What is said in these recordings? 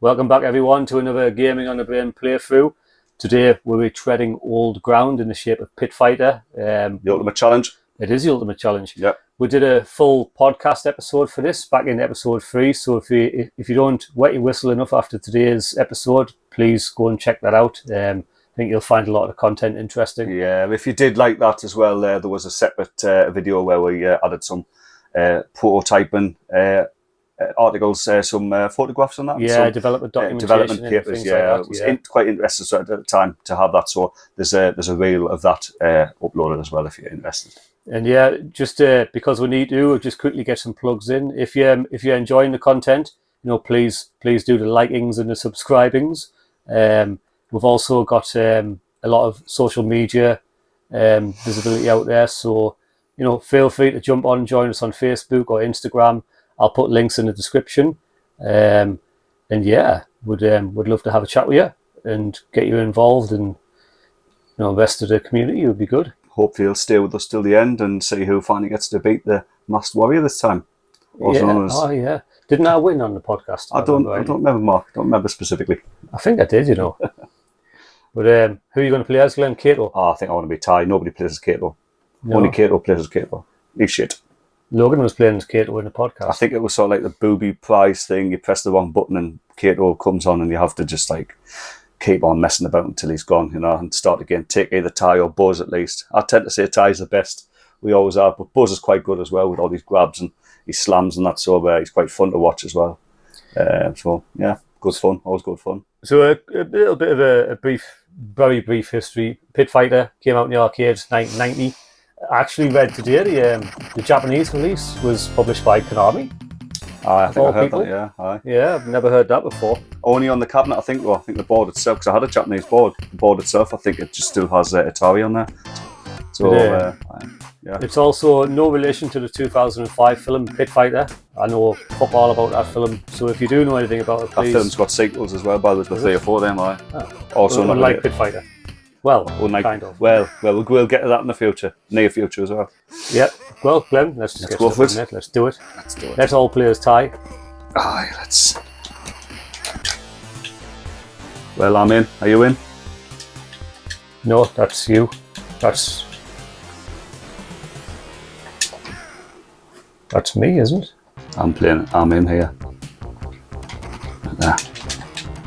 Welcome back everyone to another Gaming on the Brain playthrough. Today we'll be treading old ground in the shape of Pit Fighter. The ultimate challenge. It is the ultimate challenge. Yep. We did a full podcast episode for this back in episode 3, so if you don't wet your whistle enough after today's episode, please go and check that out. I think you'll find a lot of content interesting. Yeah, if you did like that as well, there was a separate video where we added some prototyping articles, some photographs on that. Yeah, some, development documentation, development papers. Yeah, like that. It was quite interesting at the time to have that. So there's a reel of that uploaded as well if you're interested. And yeah, just because we need to, we'll just quickly get some plugs in. If you're enjoying the content, please do the likings and the subscribings. We've also got a lot of social media visibility out there, so feel free to jump on, join us on Facebook or Instagram. I'll put links in the description. And yeah, would love to have a chat with you and get you involved, and the rest of the community would be good. Hopefully you'll stay with us till the end and see who finally gets to beat the Masked Warrior this time. Oh yeah. Didn't I win on the podcast? I don't remember, Mark. I don't remember specifically. I think I did, But who are you going to play as, Glenn? Kato? I think I want to be Ty. Nobody plays as Kato. No. Only Kato plays as Kato. He's shit. Logan was playing as Kato in the podcast. I think it was sort of like the booby prize thing. You press the wrong button and Kato comes on and you have to just keep on messing about until he's gone, and start again. Take either Ty or Buzz at least. I tend to say Ty's the best. We always are, but Buzz is quite good as well with all these grabs and he slams and that, so he's quite fun to watch as well. So yeah, good fun. Always good fun. So a little bit of a very brief history. Pit Fighter came out in the arcades 1990. I actually read today the Japanese release was published by Konami. I think I heard that, yeah. Aye. Yeah, I've never heard that before. Only on the cabinet, I think. Well, I think the board itself, because I had a Japanese board. The board itself, I think it just still has Atari on there. So, yeah. It's also no relation to the 2005 film Pit Fighter. I know fuck all about that film, so if you do know anything about it, please. That film's got sequels as well, by the way, 3 or 4 of them. Also, not like Pit Fighter. Well, kind of. Well, we'll get to that in the future, near future as well. Yeah. Well, Glenn, let's go for it. Let's do it. Let's all play as Ty. Aye, let's. Well, I'm in. Are you in? No, that's you. That's me, isn't it? I'm in here. There.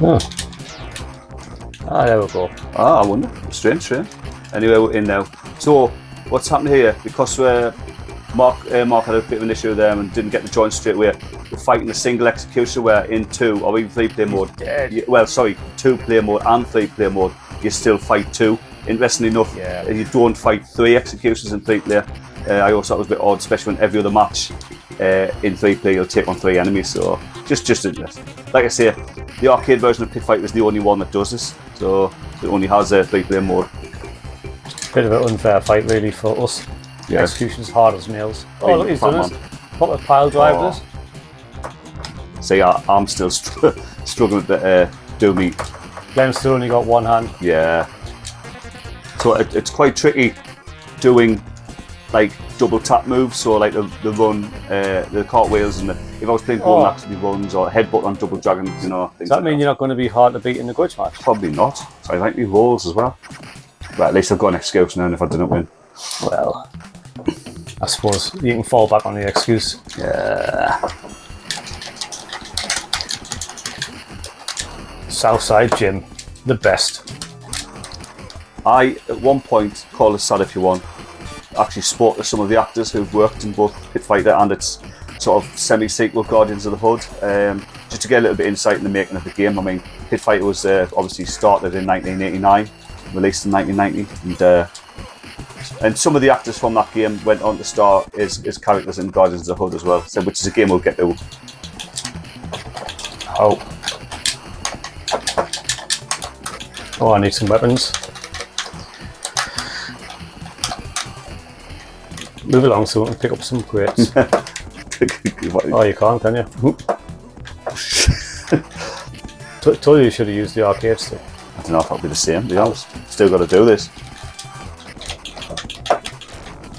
Oh. There we go. I wonder. Strange. Anyway, we're in now. So, what's happened here? Because Mark had a bit of an issue there and didn't get the joint straight away. We're fighting a single execution where in 2 or even 3-player mode. 2-player mode and 3-player mode, you still fight 2. Interestingly enough, you don't fight 3 executions in 3-player. I also thought it was a bit odd, especially when every other match in 3-player you'll take on 3 enemies. So just interesting. Like I say, the arcade version of Pit Fighter is the only one that does this. So it only has a 3-player mode. Bit of an unfair fight really for us. Yeah. Execution's hard as nails. Oh look, he's done it. Proper pile drive this. See, I'm still struggling to do me. Glenn's still only got one hand. Yeah. So it's quite tricky doing double tap moves, so the run, the cartwheels, and if I was playing golden axe, it'd be runs or headbutt on double dragon, things. Does that mean you're not going to be hard to beat in the grudge match? Probably not. So I like me rolls as well. But at least I've got an excuse now if I didn't win. Well, I suppose you can fall back on the excuse. Yeah. Southside Gym, the best. I, at one point, call us sad if you want, actually spoke to some of the actors who've worked in both Pit Fighter and its sort of semi-sequel Guardians of the Hood, just to get a little bit of insight in the making of the game. I mean, Pit Fighter was obviously started in 1989, released in 1990, and some of the actors from that game went on to star as characters in Guardians of the Hood as well, so which is a game we'll get to. Oh, I need some weapons. Move along so we can pick up some crates. Oh, you can't, can you? Told you should have used the arcade stick. I don't know if that'll be the same, to be honest. Still got to do this.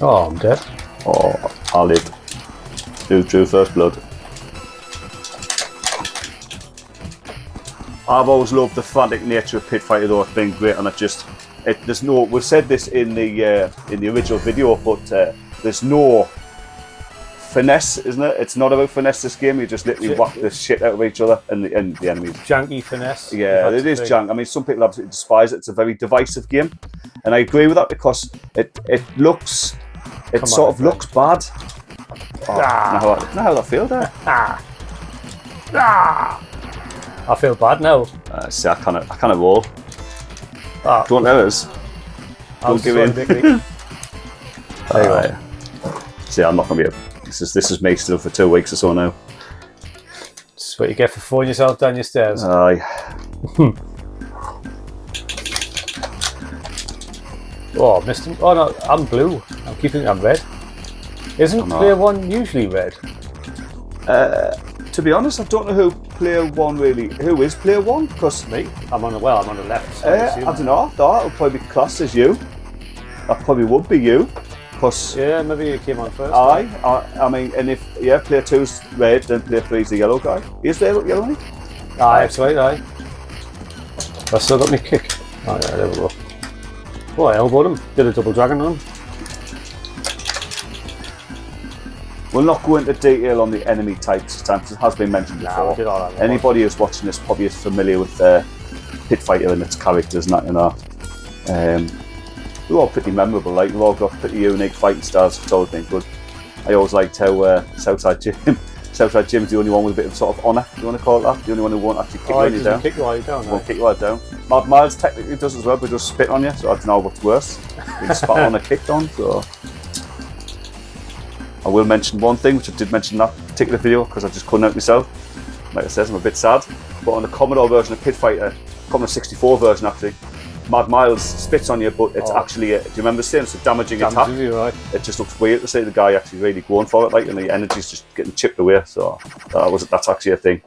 Oh, I'm dead. Oh, I lived. Who drew first blood? I've always loved the frantic nature of Pit Fighter, though. It's been great, and there's no. We've said this in the original video, but there's no finesse, isn't it? It's not about finesse. This game, you just literally whack the shit out of each other and the enemies. Janky finesse. Yeah, it is jank. I mean, some people absolutely despise it. It's a very divisive game, and I agree with that because it looks looks bad. Oh, know how I feel there. I feel bad now. See, I can't roll. Don't let us. Don't give in. There you go. See, I'm not gonna be able. This is me still for 2 weeks or so now. This is what you get for throwing yourself down your stairs. Aye. Oh, missed him. Oh no, I'm blue. I'm keeping. I'm red. Isn't player one usually red? To be honest, I don't know who player one really. Who is player one? Because me, I'm on the left. So I don't know. That would probably be classed as you. That probably would be you. Cause yeah, maybe you came on first. I mean, and if player two's red, then player three's the yellow guy. Is there yellow? Aye, that's right. Aye. I still got me kick. Oh yeah, there we go. Oh, I elbowed him. Did a double dragon on him. We'll not go into detail on the enemy types this time because it has been mentioned before. We did all that. Anybody who's watching this probably is familiar with Pit Fighter and its characters and that, you know. They're all pretty memorable, like they've all got pretty unique fighting styles, which has always been good. I always liked how Southside Jim's the only one with a bit of sort of honour, you want to call it that? The only one who won't actually kick you when you're down. Kick you while you're down. Won't kick you while you're down. Mad Miles technically does as well, but just spit on you, so I don't know what's worse. Being spat on or kicked on, so. I will mention one thing, which I did mention in that particular video, because I just couldn't help myself. Like I said, I'm a bit sad, but on the Commodore version of Pit Fighter, Commodore 64 version actually, Mad Miles spits on you, but it's actually, do you remember saying it's a damaging attack? Right. It just looks weird to see the guy actually really going for it, like, and the energy's just getting chipped away, so that's actually a thing.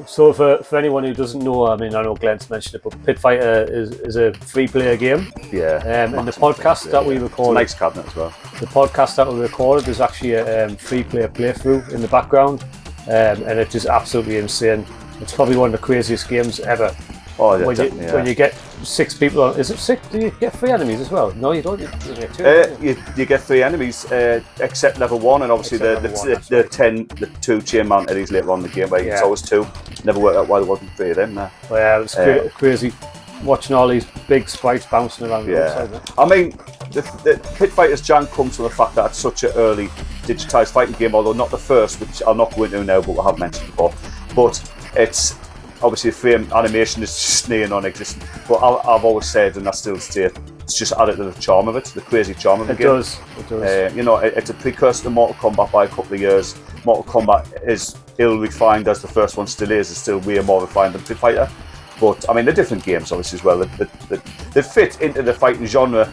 So for anyone who doesn't know, I mean, I know Glenn's mentioned it, but Pit Fighter is a free-player game. Yeah. And the podcast that we recorded... It's a nice cabinet as well. The podcast that we recorded is actually a free-player playthrough in the background, and it is absolutely insane. It's probably one of the craziest games ever. Oh, yeah, definitely, when you get 6 people on, is it 6? Do you get 3 enemies as well? No, you don't. You get 2. You get 3 enemies, except level 1, and obviously the 2 chain mount enemies later on in the game. Where it's always 2. Never worked out why there wasn't 3 of them. Nah. Well, yeah, it's crazy watching all these big sprites bouncing around. Yeah, I mean, the Pit Fighter's jank comes from the fact that it's such an early digitised fighting game, although not the first, which I'll not go into now, but we have mentioned before. But it's obviously the frame animation is just near non-existent, but I've always said, and I still say it, it's just added to the charm of it, the crazy charm of the game. It does. You know, it's a precursor to Mortal Kombat by a couple of years. Mortal Kombat is ill-refined as the first one still is. It's still way more refined than Pit Fighter. But, I mean, they're different games, obviously, as well. They fit into the fighting genre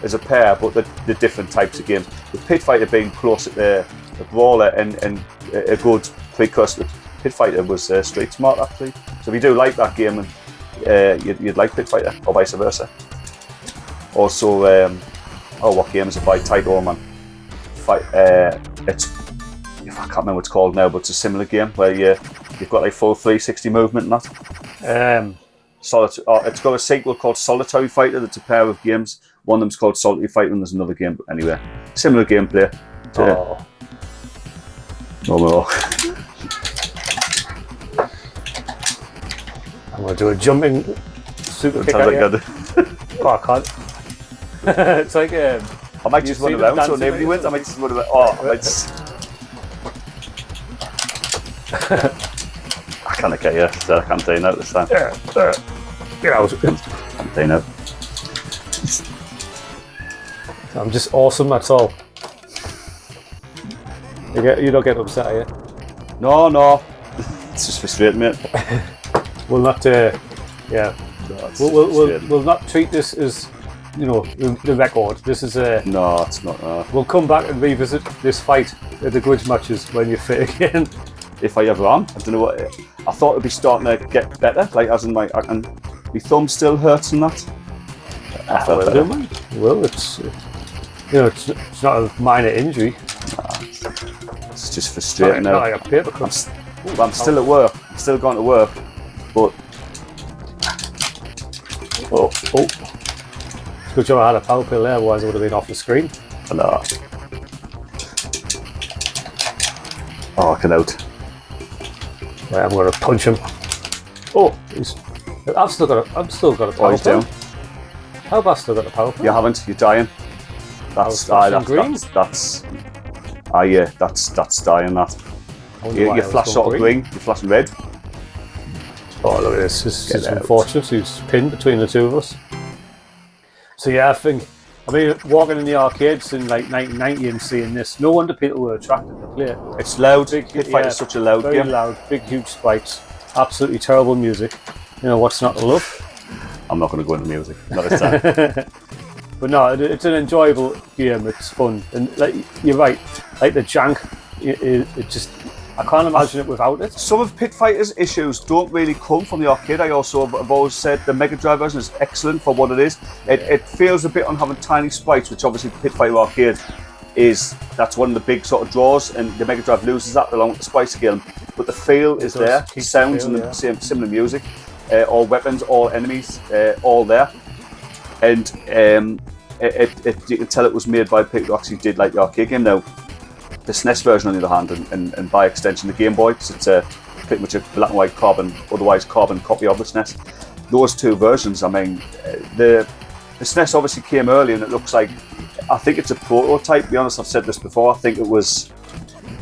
as a pair, but they're different types of games. With Pit Fighter being close at the brawler and a good precursor to Pit Fighter was Street Smart, actually. So if you do like that game, and you'd like Pit Fighter, or vice versa. Also, what game is it by Taito, man? It's, I can't remember what it's called now, but it's a similar game where you've got like full 360 movement and that. It's got a sequel called Solitary Fighter. That's a pair of games. One of them's called Solitary Fighter, and there's another game. But anyway, similar gameplay. No. I'm going to do a jumping super kick. I can't. It's like I might just run around so nobody wins. I might just run around. I can't get you, so I can't do no this time. Get out. Can't do no. I'm just awesome, that's all. You don't get upset, are you? No. It's just frustrating, mate. We'll not, we'll not treat this as, you know, the record. This is a... No, it's not. We'll come back and revisit this fight at the grudge matches when you're fit again. If I ever am. I don't know what... I thought it'd be starting to get better, like as in my thumb still hurts and that. I felt better. Well, it's not a minor injury. Nah, it's just frustrating now. Not like a paper cut. I'm still at work. I'm still going to work. But Oh. Good job I had a power pill there, otherwise I would have been off the screen. no. Oh, I can out. Right, I'm going to punch him. Oh, I've still got a power He's pill. down. How have I still got a power pill? You haven't. You're dying. That's flashing green. That's dying. That I wonder why you I was flash going sort of green. You're flashing red. Oh, look at this. This is out. unfortunate. He's pinned between the two of us. So yeah, I mean, walking in the arcades in like 1990 and seeing this, no wonder people were attracted to play it. It's loud. Big, Pit Fight is such a loud very game. loud, big, huge spikes, absolutely terrible music. You know, what's not to love? I'm not going to go into music. Not this time. But no, it's an enjoyable game. It's fun, and like you're right, like the jank, it just I can't imagine it without it. Some of Pit Fighter's issues don't really come from the arcade. I also have always said the Mega Drive version is excellent for what it is. It feels a bit on having tiny sprites, which obviously Pit Fighter Arcade that's one of the big sort of draws, and the Mega Drive loses that along with the sprite scale. But the feel is there, sounds and the same similar music, all weapons, all enemies, all there, and you can tell it was made by people who actually did like the arcade game. Now, the SNES version, on the other hand, and by extension the Game Boy, because it's pretty much a black and white otherwise carbon copy of the SNES. Those two versions, I mean, the SNES obviously came early, and it looks like, I think it's a prototype. To be honest, I've said this before. I think it was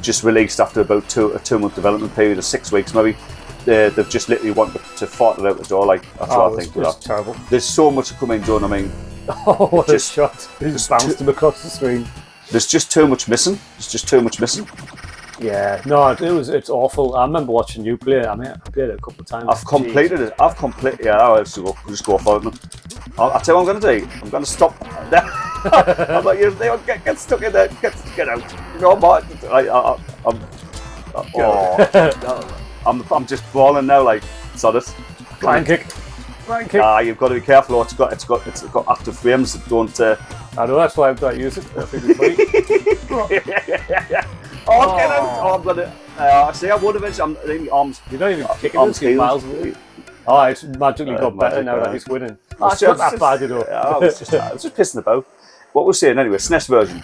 just released after about a 2-month development period, or 6 weeks maybe. They've just literally wanted to fart it out the door. Like that's what I think. It's terrible. There's so much coming done. I mean, oh, what a shot! He just bounced him across the screen. There's just too much missing. Yeah, no, it's awful. I remember watching you play it. I mean, I played it a couple of times. I've completed it. Yeah, I'll just go for it. I'll tell you what I'm going to do. I'm going to stop there. I'm like, get stuck in there. Get out. You know what? I'm just falling now. Like, sod it. Flying kick. You've got to be careful. It's got active frames that don't. I know, that's why I'm not using it. I think it's funny. Get out! Oh, I'm gonna. See, I would have. Arms. You're not even kicking this, you're miles away. Oh, it's magically got better now that he's winning. It's not that bad, you know. I was just pissing about. What we're saying anyway, SNES version.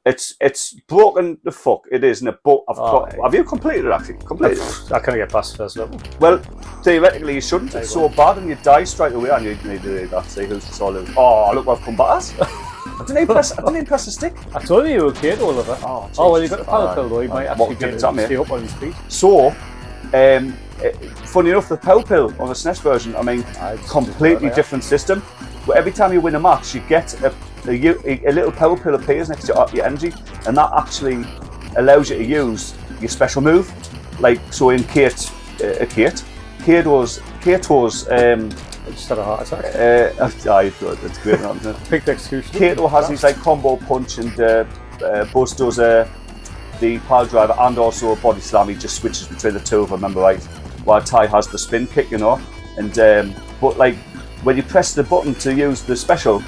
It's broken the fuck. It is, isn't it? But have you completed it actually? I can't get past the first level. Well, theoretically you shouldn't. It's so bad, and you die straight away, and you need to do that. See who's the lose. Oh, look what I've come back. I didn't even press the stick. I told you were okay, Oliver. Oh, well, you got the power pill though. You might actually get it to stay up on his feet. So, funny enough, the power pill on the SNES version, I mean, completely different system. But every time you win a match, you get a little power pill appears next to your energy, and that actually allows you to use your special move. Like, so in Kato's just had a heart attack. It's great, isn't it? Picked execution. Kato has his like combo punch, and Buzz does the pile driver and also a body slam. He just switches between the two, if I remember right. While Ty has the spin kick, you know. And but like when you press the button to use the special,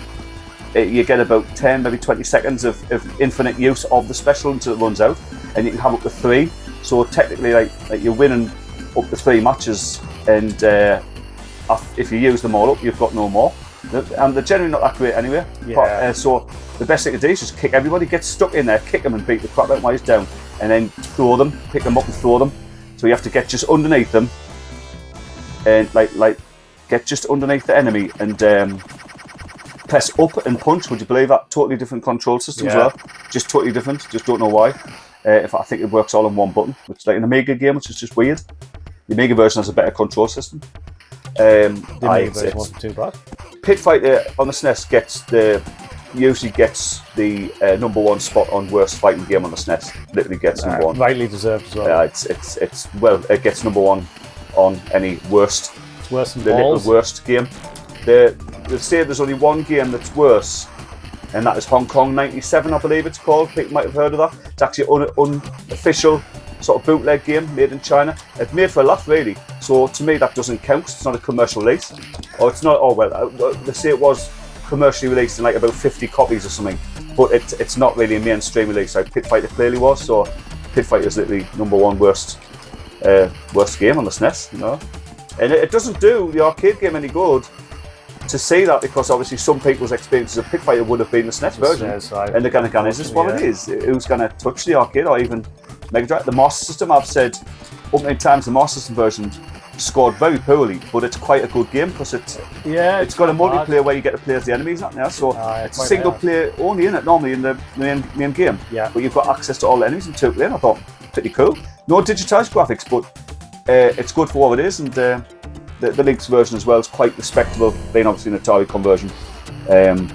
you get about 10, maybe 20 seconds of infinite use of the special until it runs out, and you can have up to 3. So technically, like you're winning up to 3 matches, and if you use them all up, you've got no more. And they're generally not that great anyway. Yeah. So the best thing to do is just kick everybody, get stuck in there, kick them and beat the crap out while he's down, and then throw them, pick them up and throw them. So you have to get just underneath them, and like get just underneath the enemy and press up and punch. Would you believe that? Totally different control system as well. Just totally different. Just don't know why. I think it works all on one button, which is like an Amiga game, which is just weird. The Amiga version has a better control system. The Amiga version wasn't too bad. Pit Fighter on the SNES usually gets the #1 spot on worst fighting game on the SNES. Literally gets #1. Rightly deserved as well. Yeah, it gets #1 on any worst. It's worse than the balls. Little worst game. They say there's only one game that's worse, and that is Hong Kong '97, I believe it's called. People might have heard of that. It's actually an unofficial sort of bootleg game made in China. It's made for a laugh, really. So to me, that doesn't count. It's not a commercial release, or it's not. Oh well, they say it was commercially released in like about 50 copies or something, but it's not really a mainstream release. Like Pit Fighter clearly was. So Pit Fighter is literally #1 worst game on the SNES. You know. And it doesn't do the arcade game any good to say that, because obviously some people's experiences of Pit Fighter would have been the SNES version, right. and they're going to go, is this what it is? Who's going to touch the arcade or even Mega Drive? The Master System, I've said many times, the Master System version scored very poorly, but it's quite a good game because it's got a multiplayer where you get to play as the enemies, not now. So it's a single player only, isn't it? Normally in the main game, but you've got access to all the enemies in 2 player. I thought pretty cool. No digitized graphics, but it's good for what it is, and the Lynx version as well is quite respectable, being obviously an Atari conversion. And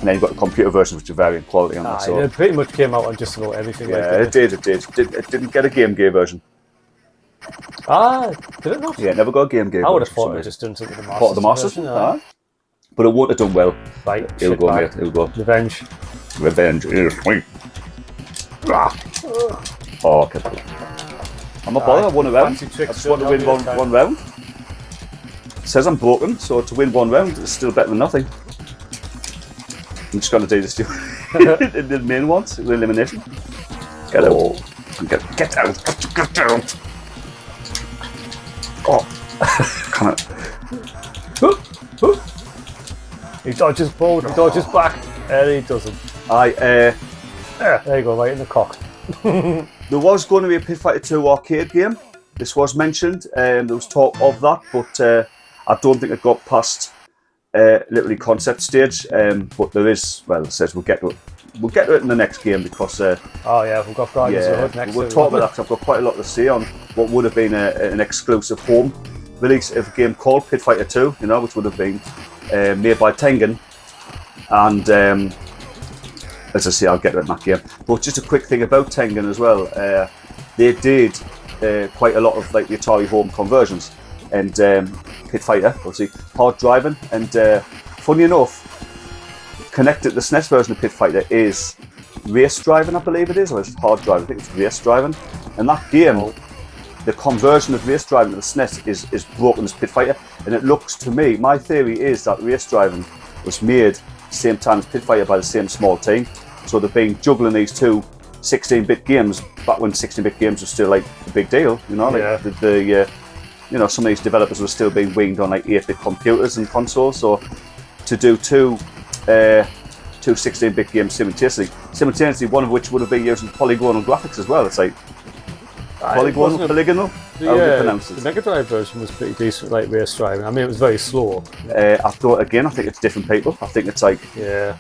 then you've got the computer version, which are varying quality on that. So it pretty much came out on just about everything. Yeah, it did. It didn't get a Game Gear version. Did it not? Yeah, it never got a Game Gear. I would have thought it just done something with the Master. Part of the Master System, but it would have done well. Right, it'll go, mate. It'll go. Revenge is sweet. Oh, okay. I'm not bothered. I won a round. I just want to win one round. It says I'm broken, so to win 1 round is still better than nothing. I'm just going to do this in the main ones, the elimination. Get out. Get out. Get down. Oh. Can He dodges forward, he dodges back, and he doesn't. there you go, right in the cock. There was going to be a Pit Fighter 2 arcade game. This was mentioned, there was talk of that, but I don't think it got past literally concept stage. But there is, well, it says we'll get to it in the next game, because we've got Guardians of the Hood next. We'll talk about that, because I've got quite a lot to say on what would have been an exclusive home release of a game called Pit Fighter 2, which would have been made by Tengen. And as I say, I'll get to it in that game. But just a quick thing about Tengen as well. They did quite a lot of like the Atari home conversions, and Pit Fighter, obviously hard driving, and funny enough, connected to the SNES version of Pit Fighter is race driving, I believe it is, or is it hard driving? I think it's race driving. And that game, the conversion of race driving to the SNES is broken as Pit Fighter, and it looks to me, my theory is that race driving was made the same time as Pit Fighter by the same small team. So they've been juggling these two 16-bit games back when 16-bit games were still like a big deal, some of these developers were still being winged on like 8-bit computers and consoles. So to do two 16-bit games simultaneously, one of which would have been using polygonal graphics as well. It's like polygonal. The Mega Drive version was pretty decent, like race driving. I mean, it was very slow. I think it's different people. I think it's like I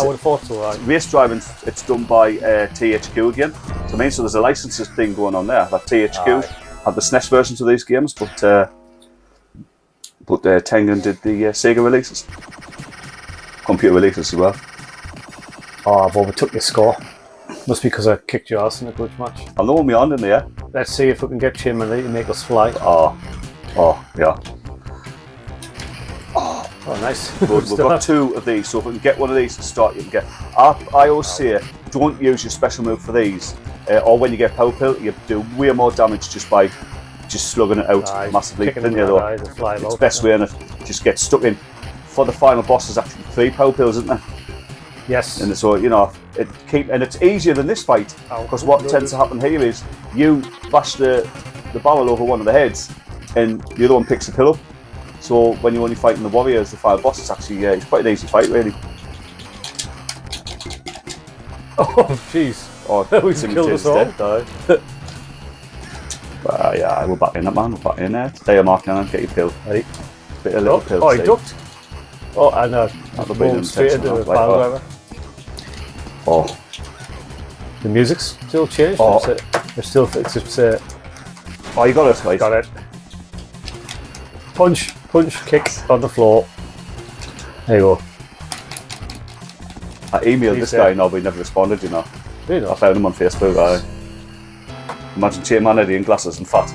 would have thought so. Right? Race driving, it's done by THQ again. So there's a licenses thing going on there. That THQ had the SNES versions of these games, but Tengen did the Sega releases, computer releases as well. I've overtook your score. Must be because I kicked your ass in a grudge match. I'm the one me on, didn't I? Let's see if we can get Chim and Lee to make us fly. Yeah. Oh, nice. We've got 2 of these, so if we can get one of these to start, you can get. I always say, don't use your special move for these, or when you get Power Pill, you do way more damage just by slugging it out massively. It's the best way, and it just gets stuck in. For the final boss, there's actually 3 Power Pills, isn't there? Yes. And so and it's easier than this fight, because what tends to happen here is you bash the barrel over one of the heads, and the other one picks the pill up. So when you're only fighting the warriors, the final boss, it's actually it's quite an easy fight, really. Oh jeez! We killed us all. We're back in that, man. We're back in there. Stay a mark now, get your pill. Right. Bit of little pill. Oh, he ducked. Oh, I know. I've straight into the pile driver. Oh. The music's still changed. It's still. Oh, you got it. Right. Got it. Punch, kick on the floor. There you go. I emailed this guy, but he never responded. Really? I found him on Facebook. Imagine chain humanity in glasses and fat.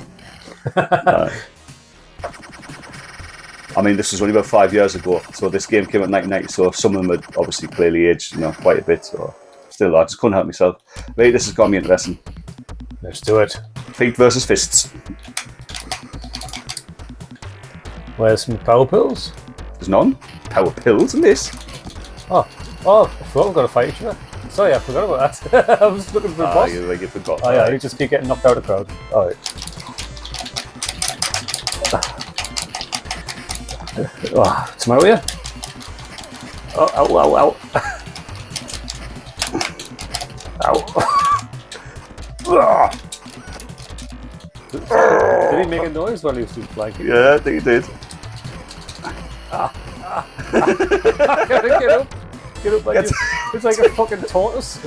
I mean, this was only about 5 years ago, so this game came out in 1990, so some of them had obviously clearly aged, quite a bit, so still, I just couldn't help myself. Right, this has got me interesting. Let's do it. Feet versus fists. Where's some power pills? There's none. Power pills in this. I forgot we've got to fight each other. Sorry, I forgot about that. I was looking for a boss. You forgot. Oh yeah, you just keep getting knocked out of the crowd. Alright. Oh, what's the matter with you? Oh, ow, ow, ow. Ow. Did he make a noise while he was flanking? Yeah, I think he did. Get up. Get up, like it's like a fucking tortoise.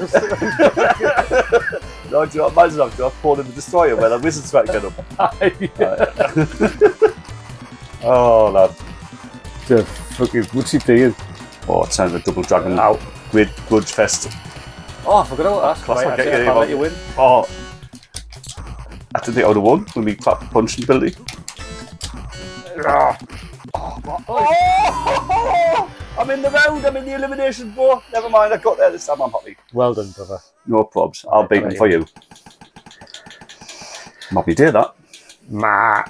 No, do you know what? Imagine I've pulled him to destroy him when I wasn't trying to get him. Oh, lad. The fucking, what's he doing? Oh, it sounds like a double dragon. Ow. Great grudge fest. Oh, I forgot about that. Class, Right, I I'll let you win. Oh, I didn't think I would have won when we clapped punching ability. Oh, I'm in the round, I'm in the elimination board. Never mind, I got there this time, I'm happy. Well done, brother. No probs, I'll beat them for you. I'm happy to do that. Ma.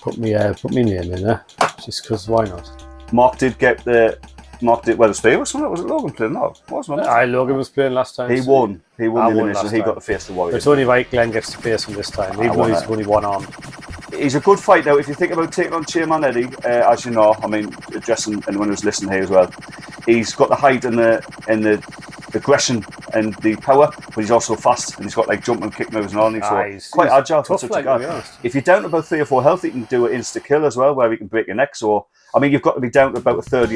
Put me name in there, just because why not? Mark did, well, it's fair, wasn't it? Was it Logan playing? No, it wasn't it? Logan was playing last time. He won the elimination, last he time. got to face the Warrior. It's only right Glenn gets to face him this time, even though he's only one arm. He's a good fight now. If you think about taking on Chairman Eddie, as you know, I mean, addressing anyone who's listening here as well, he's got the height and the aggression and the power, but he's also fast and he's got like jump and kick moves and all. And he's quite agile for such a guy. If you're down to about 3 or 4 health, he can do an insta kill as well, where he can break your neck. So, I mean, you've got to be down to about a third,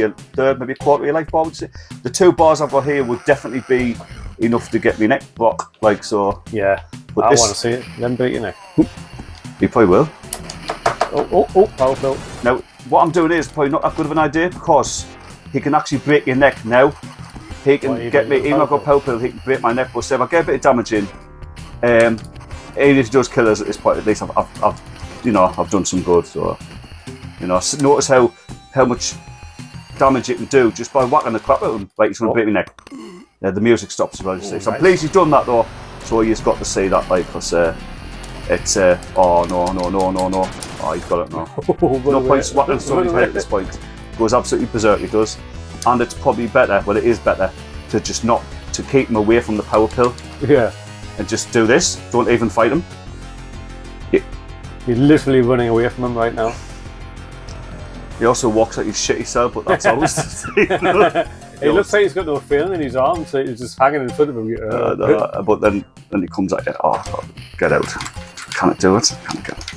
maybe a quarter of your life bar. I would say the 2 bars I've got here would definitely be enough to get me neck block. Like so. Yeah, but I want to see it. Then break your neck. He probably will. Power pill. Now, what I'm doing is probably not that good of an idea because he can actually break your neck now. He can get me, even if I've got power pill, he can break my neck. But so if I get a bit of damage in, even if he does kill us at this point, at least I've done some good. So, notice how much damage it can do just by whacking the crap out of him. Like he's going to break my neck. Yeah, the music stops as well. So nice. I'm pleased he's done that though. So he's got to see that, like, because it's oh no. Oh, he's got it now. No point swatting somebody's head at this point. Goes absolutely berserk, he does. And it's probably better, well, it is better to just not to keep him away from the power pill. Yeah. And just do this. Don't even fight him. You're literally running away from him right now. He also walks like his shitty self, but that's always the same. He looks like he's got no feeling in his arms, so he's just hanging in front of him. But then he comes out, get out. Can't do it. Can't get it.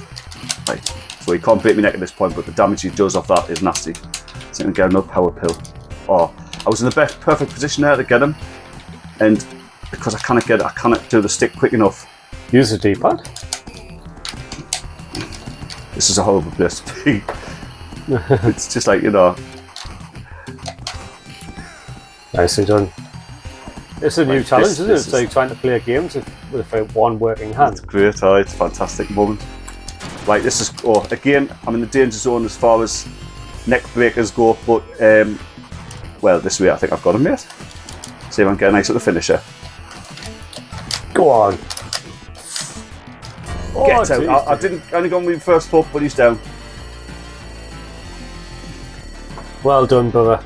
Right. So he can't break me neck at this point, but the damage he does off that is nasty. So he can get another power pill. Oh, I was in the perfect position there to get him, and because I cannot do the stick quick enough. Use the D-pad. This is a horrible place to be. It's just like, Nicely done. It's a new challenge, isn't it? It's like trying to play games with one working hand. It's great, it's a fantastic moment. Right, this is, again, I'm in the danger zone as far as neck breakers go, but, well, this way I think I've got him, mate. See if I can get a nice little finisher. Go on. Get out. I didn't only go with the first foot, but he's down. Well done, brother.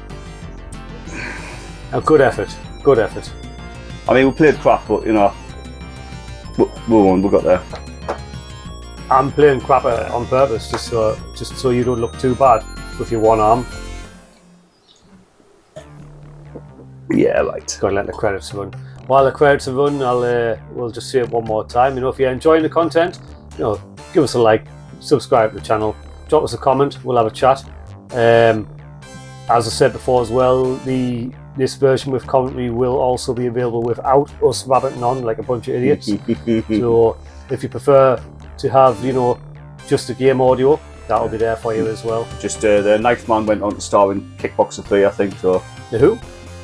A good effort. Good effort. I mean, we played crap, but we won. We got there. I'm playing crap on purpose, just so you don't look too bad with your one arm. Yeah, right. Gotta let the credits run. While the credits are run, we'll just say it one more time. If you're enjoying the content, give us a like, subscribe to the channel, drop us a comment. We'll have a chat. As I said before as well, this version with commentary will also be available without us rabbiting on like a bunch of idiots. So if you prefer to have, just the game audio, that'll be there for you as well. Just the Knife Man went on to star in Kickboxer 3, I think. So the who?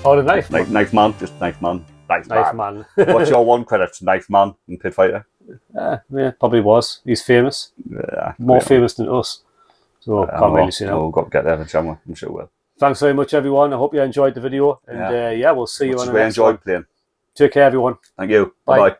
Oh, the Knife Man. Knife Man, just Knife Man. Knife Man. What's your one credit? Knife Man in Pit Fighter. Yeah, probably was. He's famous. Yeah, more famous than us. So can't really see now. We've got to get there eventually. I'm sure we'll. Thanks very much, everyone. I hope you enjoyed the video, and we'll see you on the next one. Enjoyed playing. Take care, everyone. Thank you. Bye.